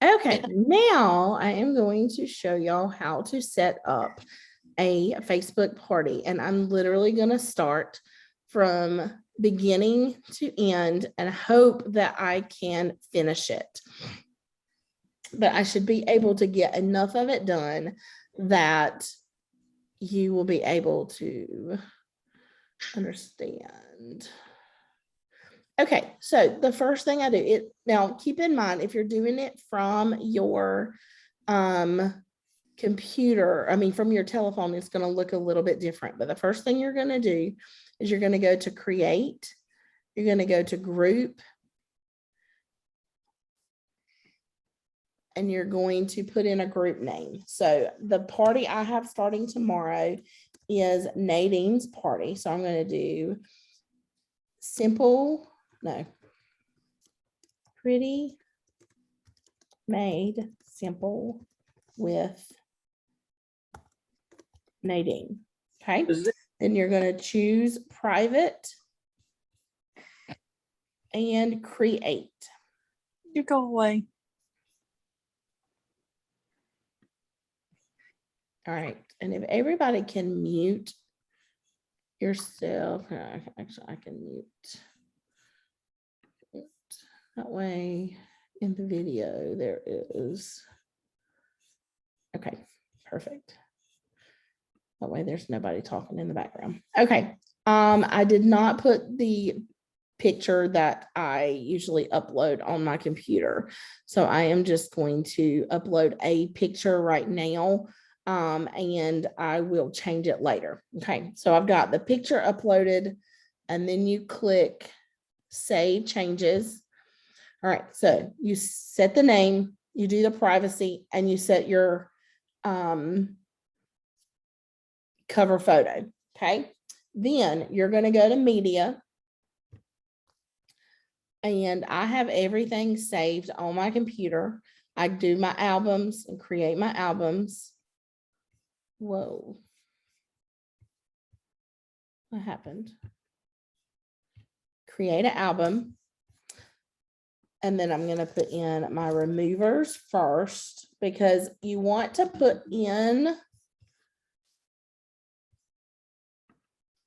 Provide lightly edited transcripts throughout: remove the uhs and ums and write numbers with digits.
Okay, now I am going to show y'all how to set up a Facebook party. And I'm literally going to start from beginning to end and hope that I can finish it. But I should be able to get enough of it done that you will be able to understand. Okay, so the first thing I do, now keep in mind, if you're doing it from your computer, from your telephone, it's going to look a little bit different. But the first thing you're going to do is you're going to go to create, you're going to go to group, and you're going to put in a group name. So the party I have starting tomorrow is Nadine's party. So I'm going to do pretty made simple with Nadine. Okay. Then you're going to choose private and create. You go away. All right. And if everybody can mute yourself, actually, I can mute. That way in the video, there is. Okay, perfect. That way there's nobody talking in the background. Okay. I did not put the picture that I usually upload on my computer. So I am just going to upload a picture right now. And I will change it later. Okay, so I've got the picture uploaded, and then you click save changes. All right, so you set the name, you do the privacy, and you set your cover photo. Okay, then you're going to go to media, and I have everything saved on my computer. I do my albums and create my albums. Whoa. What happened? Create an album. And then I'm going to put in my removers first, because you want to put in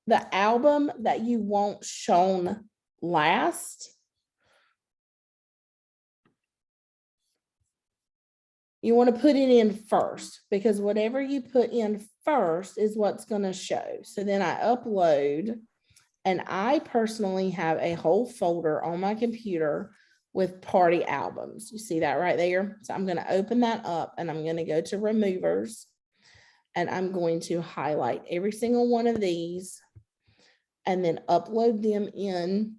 the album that you want shown last. You want to put it in first, because whatever you put in first is what's going to show. So then I upload, and I personally have a whole folder on my computer with party albums. You see that right there? So I'm going to open that up, and I'm going to go to removers, and I'm going to highlight every single one of these and then upload them in.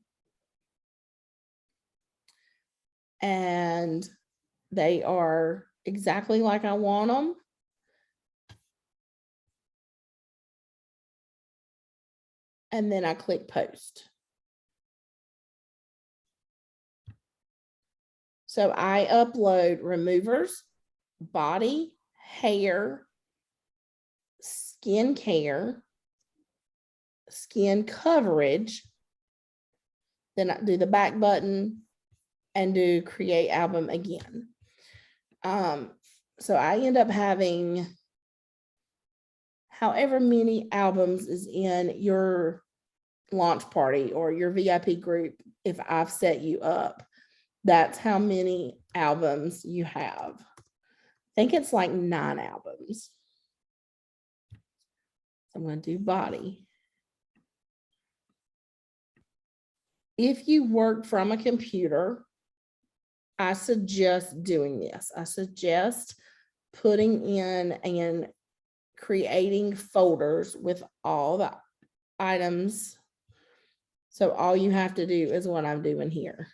And they are exactly like I want them. And then I click post. So I upload removers, body, hair, skin care, skin coverage. Then I do the back button and do create album again. So I end up having however many albums is in your launch party or your VIP group. If I've set you up, that's how many albums you have. I think it's like 9 albums. I'm going to do body. If you work from a computer, I suggest doing this. I suggest putting in and creating folders with all the items. So all you have to do is what I'm doing here.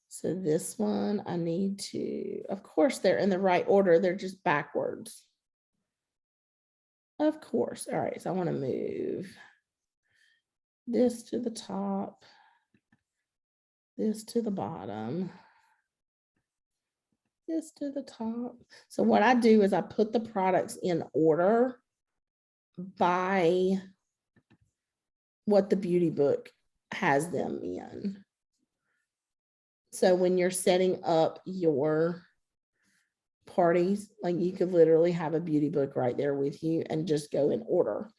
So this one I need to, of course, they're in the right order. They're just backwards. Of course. All right. So I want to move this to the top, this to the bottom, this to the top. So what I do is I put the products in order by what the beauty book has them in. So when you're setting up your parties, like you could literally have a beauty book right there with you and just go in order.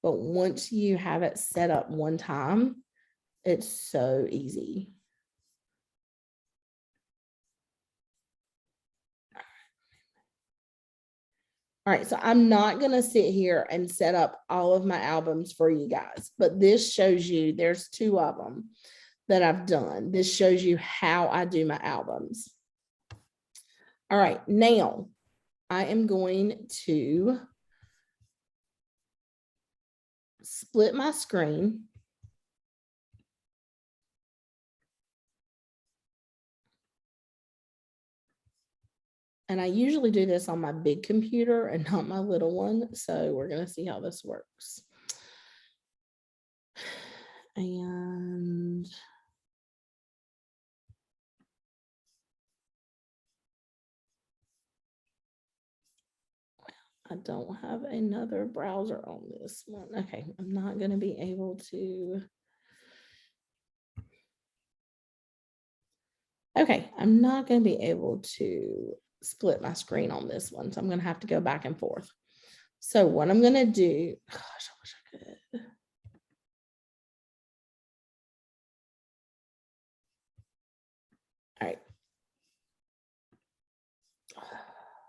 But once you have it set up one time, it's so easy. All right, so I'm not going to sit here and set up all of my albums for you guys, but this shows you there's 2 of them that I've done. This shows you how I do my albums. All right, now I am going to split my screen. And I usually do this on my big computer and not my little one. So we're going to see how this works. And I don't have another browser on this one. Okay, I'm not going to be able to. Okay, I'm not going to be able to split my screen on this one. So I'm going to have to go back and forth. So what I'm going to do, gosh, I wish I could. All right.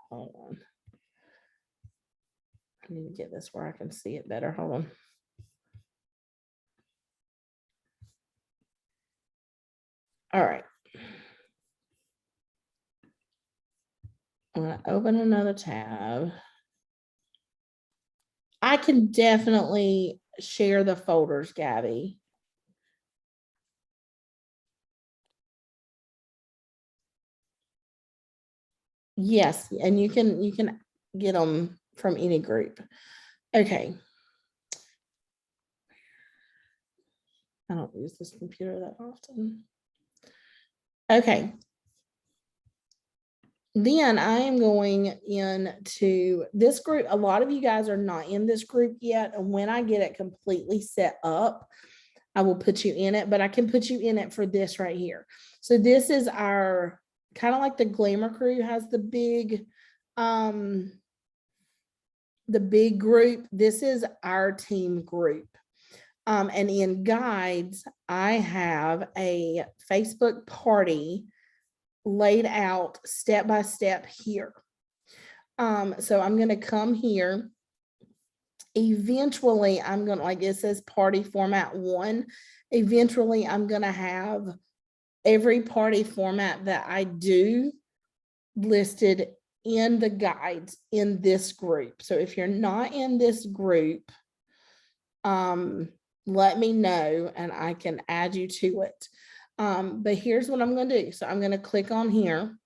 Hold on. I need to get this where I can see it better. Hold on. All right. I'm going to open another tab. I can definitely share the folders, Gabby. Yes, and you can get them from any group. Okay. I don't use this computer that often. Okay. Then I am going into this group. A lot of you guys are not in this group yet. And when I get it completely set up, I will put you in it, but I can put you in it for this right here. So this is our kind of like the Glamour Crew has the big group. This is our team group. And in guides, I have a Facebook party laid out step by step here. So I'm going to come here. Eventually, I'm going to, like it says party format 1. Eventually, I'm going to have every party format that I do listed in the guides in this group. So if you're not in this group, let me know and I can add you to it. But here's what I'm going to do. So I'm going to click on here.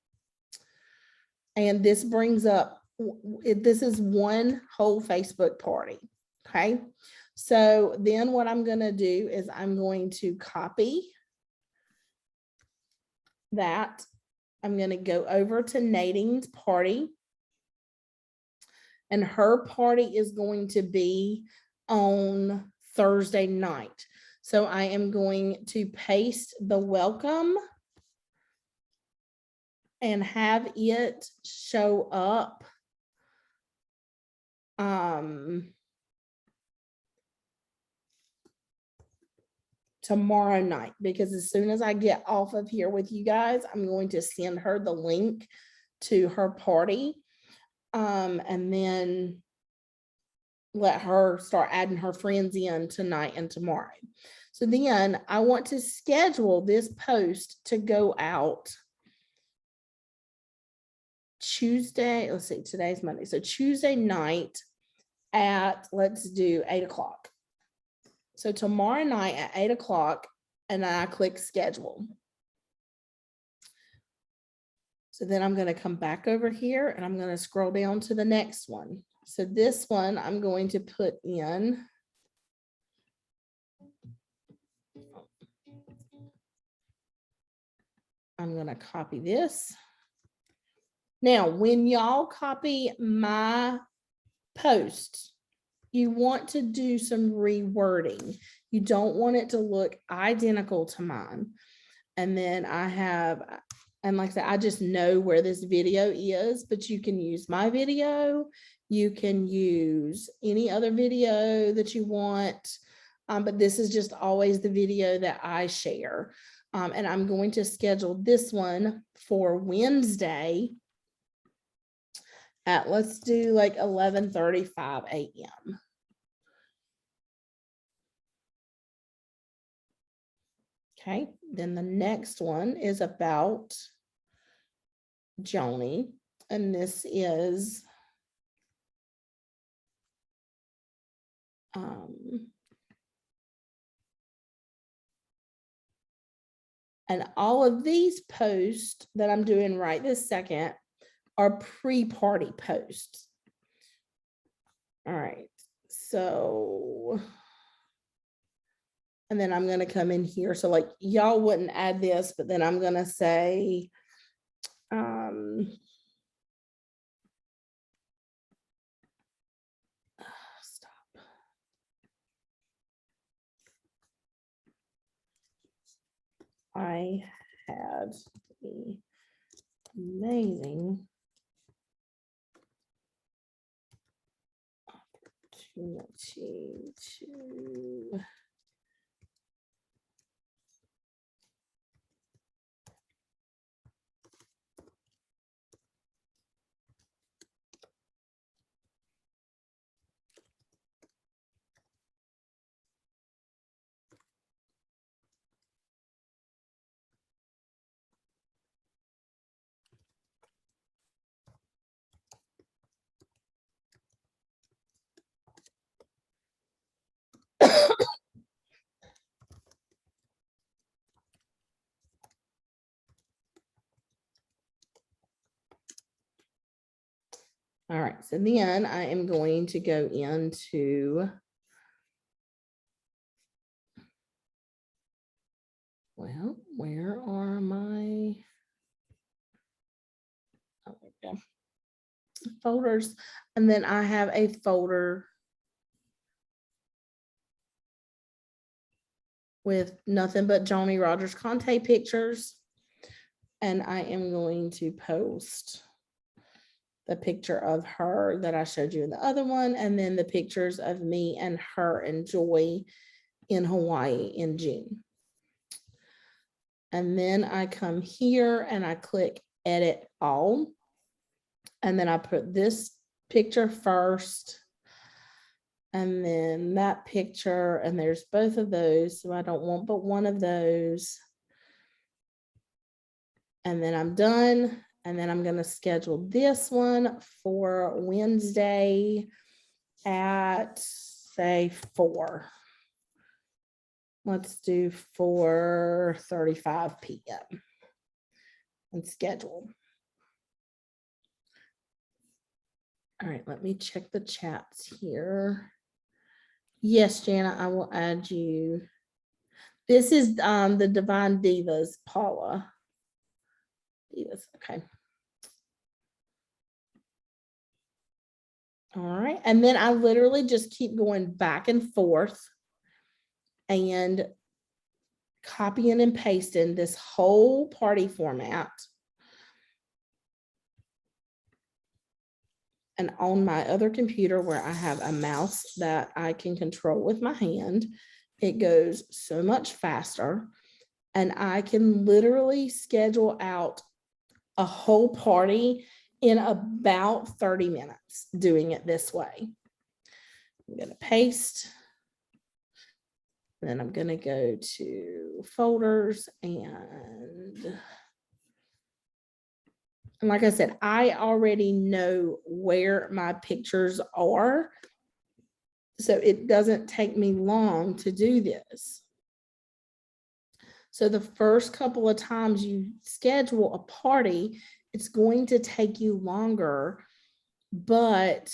And this brings up, this is one whole Facebook party. Okay. So then what I'm going to do is I'm going to copy that. I'm going to go over to Nadine's party. And her party is going to be on Thursday night. So I am going to paste the welcome and have it show up tomorrow night, because as soon as I get off of here with you guys, I'm going to send her the link to her party, and then let her start adding her friends in tonight and tomorrow. So then I want to schedule this post to go out Tuesday. Let's see, today's Monday. So Tuesday night at, let's do 8 o'clock. So tomorrow night at 8 o'clock, and I click schedule. So then I'm going to come back over here and I'm going to scroll down to the next one. So this one I'm going to put in. I'm going to copy this. Now, when y'all copy my post, you want to do some rewording. You don't want it to look identical to mine. And then I have, and like I said, I just know where this video is, but you can use my video. You can use any other video that you want. But this is just always the video that I share. And I'm going to schedule this one for Wednesday at, let's do like 11:35 a.m. Okay, then the next one is about Joni, and this is and all of these posts that I'm doing right this second are pre-party posts. All right, so, and then I'm gonna come in here. So like y'all wouldn't add this, but then I'm gonna say, stop. I had the amazing opportunity to all right, so then I am going to go into, well, where are my, oh, there we go. Folders, and then I have a folder with nothing but Joni Rogers Conte pictures, and I am going to post the picture of her that I showed you in the other one, and then the pictures of me and her and Joy in Hawaii in June. And then I come here and I click edit all. And then I put this picture first. And then that picture, and there's both of those. So I don't want but one of those. And then I'm done. And then I'm going to schedule this one for Wednesday at, say, 4. Let's do 4:35 p.m. and schedule. All right, let me check the chats here. Yes, Jana, I will add you. This is the Divine Divas, Paula. Divas, okay. All right, and then I literally just keep going back and forth and copying and pasting this whole party format. And on my other computer where I have a mouse that I can control with my hand, it goes so much faster. And I can literally schedule out a whole party in about 30 minutes doing it this way. I'm going to paste. Then I'm going to go to folders and like I said, I already know where my pictures are. So it doesn't take me long to do this. So the first couple of times you schedule a party, it's going to take you longer, but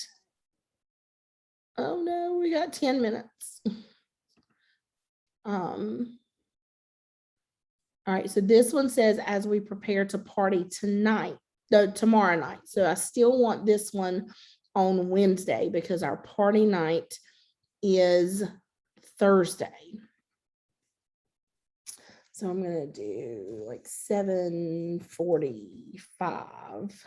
oh no, we got 10 minutes. All right, so this one says, as we prepare to party tonight, tomorrow night. So I still want this one on Wednesday because our party night is Thursday. So I'm gonna do like 7:45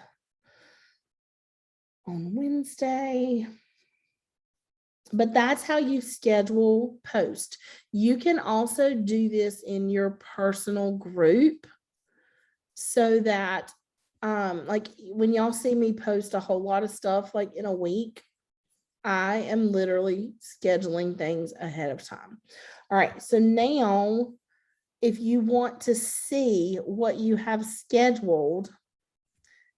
on Wednesday. But that's how you schedule post. You can also do this in your personal group so that like when y'all see me post a whole lot of stuff like in a week, I am literally scheduling things ahead of time. All right, so now if you want to see what you have scheduled,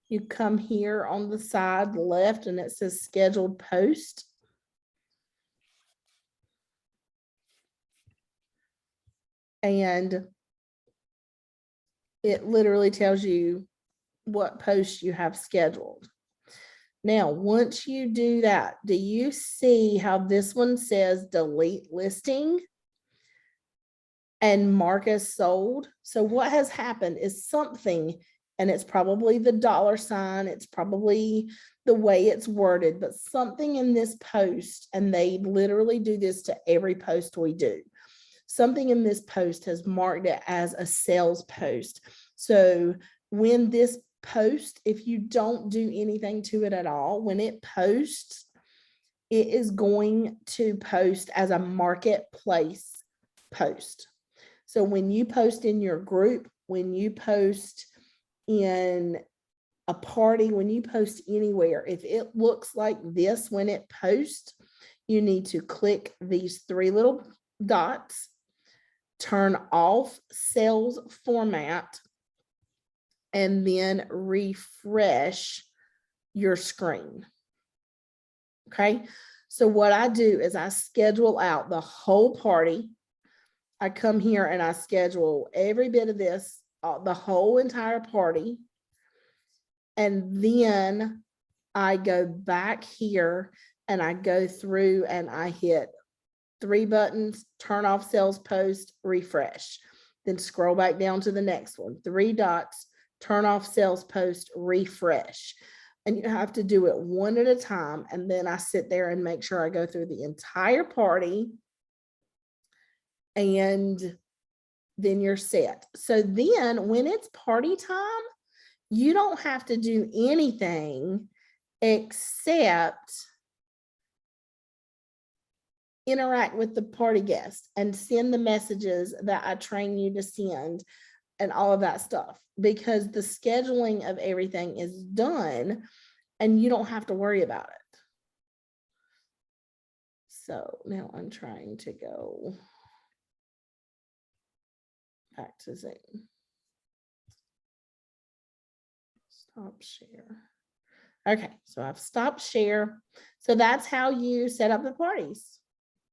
you come here on the side left and it says scheduled post. And it literally tells you what posts you have scheduled. Now, once you do that, do you see how this one says delete listing and mark as sold? So what has happened is something, and it's probably the $sign, it's probably the way it's worded, but something in this post, and they literally do this to every post we do. Something in this post has marked it as a sales post. So when this post, if you don't do anything to it at all, when it posts, it is going to post as a marketplace post. So when you post in your group, when you post in a party, when you post anywhere, if it looks like this when it posts, you need to click these three little dots, turn off sales format, and then refresh your screen. Okay, so what I do is I schedule out the whole party. I come here and I schedule every bit of this, the whole entire party. And then I go back here and I go through and I hit 3 buttons, turn off sales post, refresh. Then scroll back down to the next one, 3 dots, turn off sales post, refresh. And you have to do it one at a time. And then I sit there and make sure I go through the entire party. And then you're set. So then when it's party time, you don't have to do anything except interact with the party guests and send the messages that I train you to send and all of that stuff, because the scheduling of everything is done and you don't have to worry about it. So now I'm trying to go back to Zoom. Stop share. Okay, so I've stopped share. So that's how you set up the parties.